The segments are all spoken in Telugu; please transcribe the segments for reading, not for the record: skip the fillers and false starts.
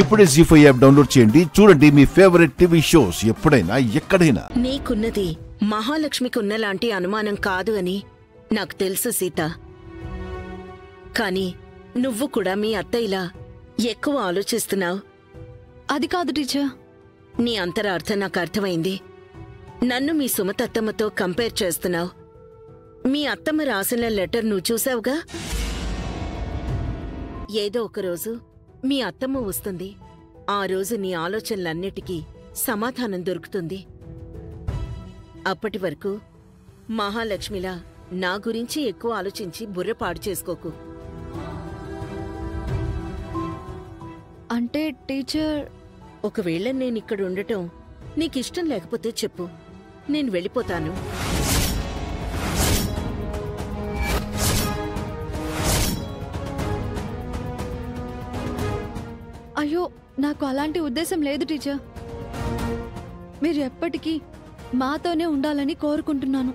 ఇప్పుడే జీ5 యాప్ డౌన్లోడ్ చేయండి. చూడండి మీ ఫేవరెట్ టీవీ షోస్ ఎప్పుడైనా ఎక్కడైనా. నీకున్నది మహాలక్ష్మికి ఉన్నలాంటి అనుమానం కాదు అని నాకు తెలుసు సీత. కానీ నువ్వు కూడా మీ అత్తయ్యలా ఎక్కువ ఆలోచిస్తున్నావు. అది కాదు టీచర్. నీ అంతరార్థం నాకు అర్థమైంది. నన్ను మీ సుమతత్తమ్మతో కంపేర్ చేస్తున్నావు. మీ అత్తమ్మ రాసిన లెటర్ నువ్వు చూసావుగా. ఏదో ఒకరోజు మీ అత్తమ్మ వస్తుంది. ఆ రోజు నీ ఆలోచనలన్నిటికీ సమాధానం దొరుకుతుంది. అప్పటి వరకు మహాలక్ష్మిలా నా గురించి ఎక్కువ ఆలోచించి బుర్ర పాడు చేసుకోకు. అంటే టీచర్, ఒకవేళ నేనిక్కడ ఉండటం నీకిష్టం లేకపోతే చెప్పు, నేను వెళ్ళిపోతాను. అయ్యో, నాకు అలాంటి ఉద్దేశం లేదు టీచర్. మీరు ఎప్పటికీ మాతోనే ఉండాలని కోరుకుంటున్నాను.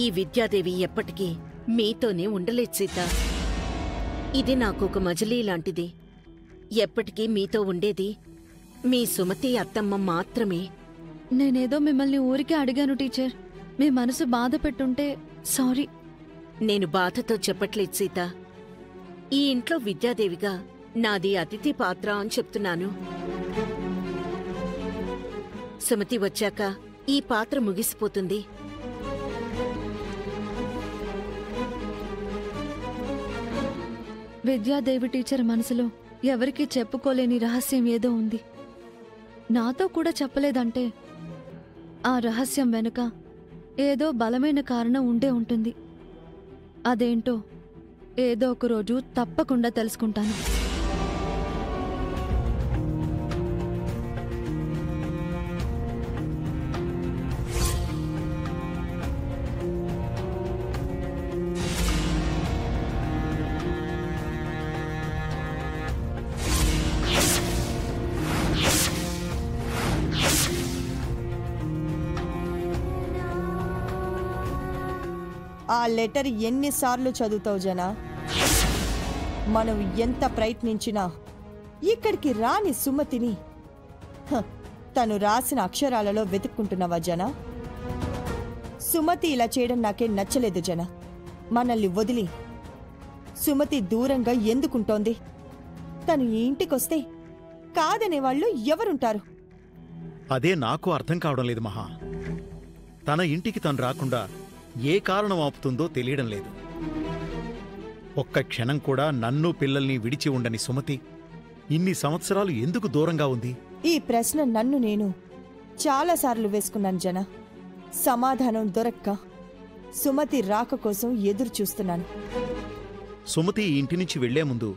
ఈ విద్యాదేవి ఎప్పటికీ మీతోనే ఉండలేదు సీత. ఇది నాకు ఒక మజిలీ లాంటిది. ఎప్పటికీ మీతో ఉండేది మీ సుమతి అత్తమ్మ మాత్రమే. నేనేదో మిమ్మల్ని ఊరికే అడిగాను టీచర్. మీ మనసు బాధ పెట్టుంటే సారీ. నేను బాధతో చెప్పట్లేదు సీత. ఈ ఇంట్లో విద్యాదేవిగా నాది అతిథి పాత్ర అని చెప్తున్నాను. సుమతి వచ్చాక ఈ పాత్ర ముగిసిపోతుంది. విద్యాదేవి టీచర్ మనసులో ఎవరికీ చెప్పుకోలేని రహస్యం ఏదో ఉంది. నాతో కూడా చెప్పలేదంటే ఆ రహస్యం వెనుక ఏదో బలమైన కారణం ఉండే ఉంటుంది. అదేంటో ఏదో ఒక రోజు తప్పకుండా తెలుసుకుంటాను. ఆ లెటర్ ఎన్నిసార్లు చదువుతావు జనా? మనం ఎంత ప్రయత్నించినా ఇక్కడికి రాని సుమతిని తను రాసిన అక్షరాలలో వెతుక్కుంటున్నావా జనా? సుమతి ఇలా చేయడం నాకేం నచ్చలేదు జనా. మనల్ని వదిలి సుమతి దూరంగా ఎందుకుంటోంది? తను ఈ ఇంటికొస్తే కాదనే వాళ్ళు ఎవరుంటారు? అదే నాకు అర్థం కావడం లేదు మహా. తన ఇంటికి తను రాకుండా ఏ కారణం ఆపుతుందో తెలియడం లేదు. ఒక్క క్షణం కూడా నన్ను పిల్లల్ని విడిచి ఉండని సుమతి ఇన్ని సంవత్సరాలు ఎందుకు దూరంగా ఉంది? ఈ ప్రశ్న నన్ను నేను చాలాసార్లు వేసుకున్నాను జనా. సమాధానం దొరక్క సుమతి రాక కోసం ఎదురు చూస్తున్నాను. సుమతి ఈ ఇంటి నుంచి వెళ్లే ముందు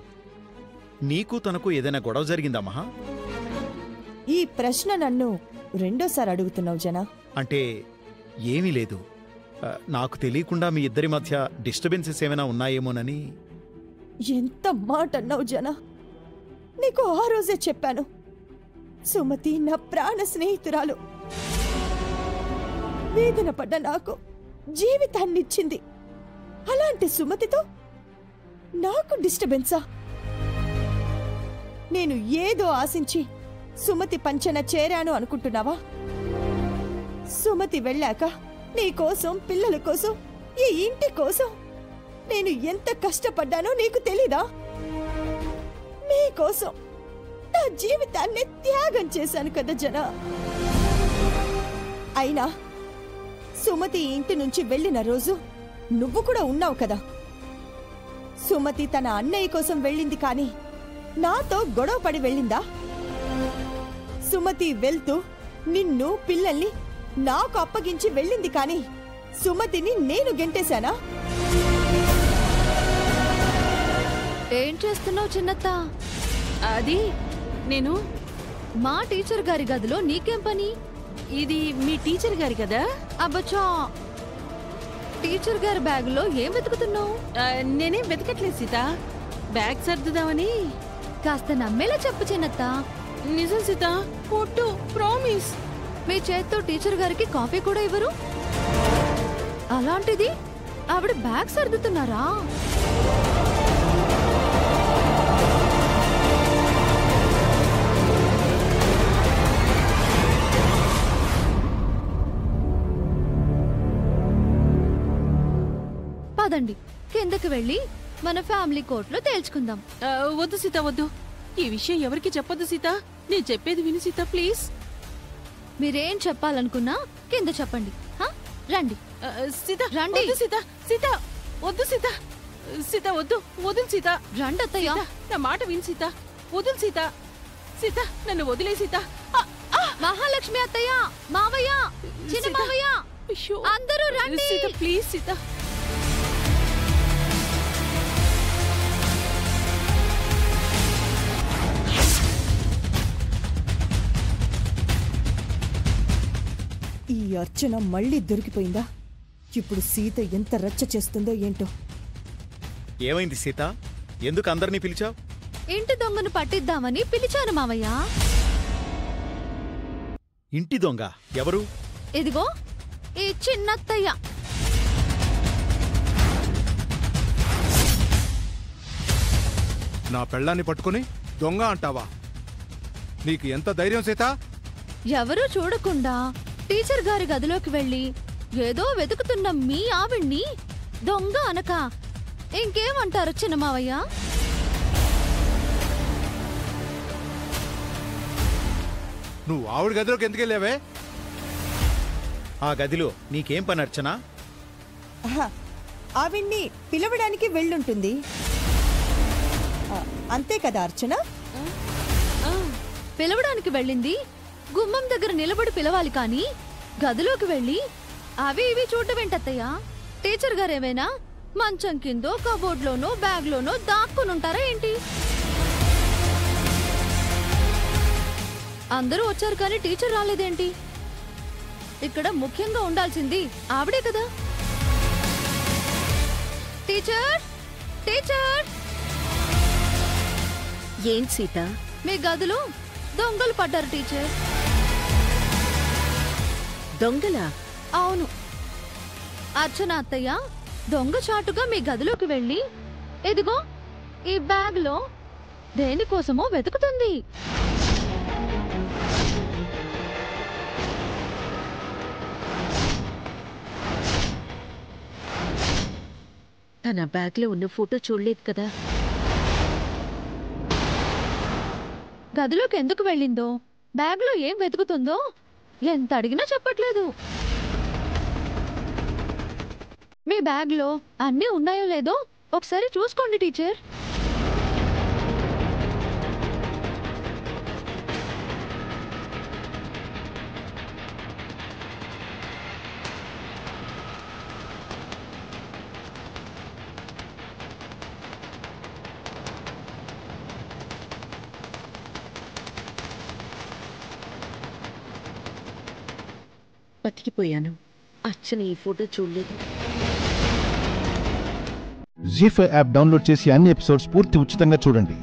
నీకు తనకు ఏదైనా గొడవ జరిగిందా మహా? ఈ ప్రశ్న నన్ను రెండోసారి అడుగుతున్నావు జనా. అంటే ఏమీ లేదు. నాకు తెలియకుండా మీ ఇద్దరి మధ్య డిస్టర్బెన్సెస్ ఏమైనా ఉన్నాయేమోనని. ఎంత మాట అన్నావు జనా. నీకు ఆ రోజే చెప్పాను, సుమతి నా ప్రాణ స్నేహితురాలు. వేదన పడ్డ నాకు జీవితాన్నిచ్చింది. అలాంటి సుమతితో నాకు డిస్టర్బెన్సా? నేను ఏదో ఆశించి సుమతి పంచన చేరాను అనుకుంటున్నావా? సుమతి వెళ్ళాక నీకోసం, పిల్లల కోసం, ఈ ఇంటి కోసం నేను ఎంత కష్టపడ్డానో నీకు తెలీదా? మీకోసం నా జీవితాన్ని త్యాగం చేశాను కదా జనా. అయినా సుమతి ఇంటి నుంచి వెళ్ళిన రోజు నువ్వు కూడా ఉన్నావు కదా. సుమతి తన అన్నయ్య కోసం వెళ్ళింది కానీ నాతో గొడవ పడి వెళ్ళిందా? సుమతి వెళ్తూ నిన్ను, పిల్లల్ని నాకు అప్పగించి వెళ్ళింది కానీ సుమతిని నేను గెంటేశానా? ఏం చేస్తున్నావు చిన్నత్త? అది నేను మా టీచర్ గారి గదిలో నీకేం పని? ఇది మీ టీచర్ గారి కదా? అబ్బచ్చా, టీచర్ గారి బ్యాగులో ఏం వెతుకుతున్నావు? నేనేం వెతకట్లేదు సీత, బ్యాగ్ సర్దుదామని. కాస్త నమ్మేలా చెప్పు చిన్నత్త. నిజం సీత, పొట్టు, ప్రామిస్. మీ చేత్తో టీచర్ గారికి కాఫీ కూడా ఇవ్వరు. అలాంటిది ఆవిడ బ్యాగ్ సర్దుతున్నారా? పదండి కిందకి వెళ్ళి మన ఫ్యామిలీ కోర్టులో తేల్చుకుందాం. వద్దు సీత, వద్దు. ఈ విషయం ఎవరికి చెప్పొద్దు సీత. నేను చెప్పేది విను సీత, ప్లీజ్. మీరేం చెప్పాలనుకున్నా కింద చెప్పండి. రండి సీత, రండి. వద్దు సీత. సీత వద్దు సీత. సీత వద్దు, వదులు సీత. రండి అత్తయ్య. సీత, నా మాట విను సీత. వదులు సీత. సీత, నన్ను వదిలే సీత. మహాలక్ష్మి అత్తయ్య, మావయ్య, చిన్న సీత. మావయ్య, అయ్యో. అందరూ రండి. సీత ప్లీజ్ సీత. ఈ అర్చన మళ్ళీ దొరికిపోయిందా? ఇప్పుడు సీత ఎంత రచ్చ చేస్తుందో ఏంటో. ఏమైంది సీత? ఎందుకు అందరినీ పిలిచావు? ఇంటి దొంగను పట్టిద్దామని పిలిచాను మావయ్య. ఇంటి దొంగ ఎవరు? ఇదిగో ఈ చిన్నత్తయ్య. నా పెళ్ళాన్ని పట్టుకుని దొంగ అంటావా? నీకు ఎంత ధైర్యం సీత? ఎవరూ చూడకుండా టీచర్ గారి గదిలోకి వెళ్ళి ఏదో వెతుకుతున్న మీ ఆవిడ్ని దొంగ అనక ఇంకేమంటారు చిన్న మావయ్య? నువ్వు ఆవిడ గదిలోకి ఎందుకెళ్ళావే? ఆ గదిలో నీకేం పని అర్చనా? ఆవిడ్ని పిలవడానికి వెళ్ళుంటుంది. అంతే కదా అర్చన? పిలవడానికి వెళ్ళింది గుమ్మం దగ్గర నిలబడి పిలవాలి కానీ గదిలోకి వెళ్ళి అవి ఇవి చూడటమేంటత్తయ్య? టీచర్ గారేమైనా మంచం కిందో కబోర్డ్లోనో బ్యాగ్లోనో దాక్కునుంటారా ఏంటి? అందరూ వచ్చారు కానీ టీచర్ రాలేదేంటి? ఇక్కడ ముఖ్యంగా ఉండాల్సింది ఆవిడే కదా. టీచర్, టీచర్, ఏం సీత? మీ గదిలో దొంగలు పడ్డారు టీచర్. దొంగలా? అవును. అర్చన అత్తయ్య దొంగచాటుగా మీ గదిలోకి వెళ్ళి ఇదిగో ఈ బ్యాగ్లో దేనికోసమో వెతుకుతుంది. తన బ్యాగ్లో ఉన్న ఫోటో చూడలేదు కదా. గదిలోకి ఎందుకు వెళ్ళిందో, బ్యాగ్లో ఏం వెతుకుతుందో ఎంత అడిగినా చెప్పట్లేదు. మీ బ్యాగ్లో అన్నీ ఉన్నాయో లేదో ఒకసారి చూసుకోండి టీచర్. బతికిపోయాను. అర్చన ఈ ఫోటో చూడలేదు. జీ5 యాప్ డౌన్లోడ్ చేసి అన్ని ఎపిసోడ్స్ పూర్తి ఉచితంగా చూడండి.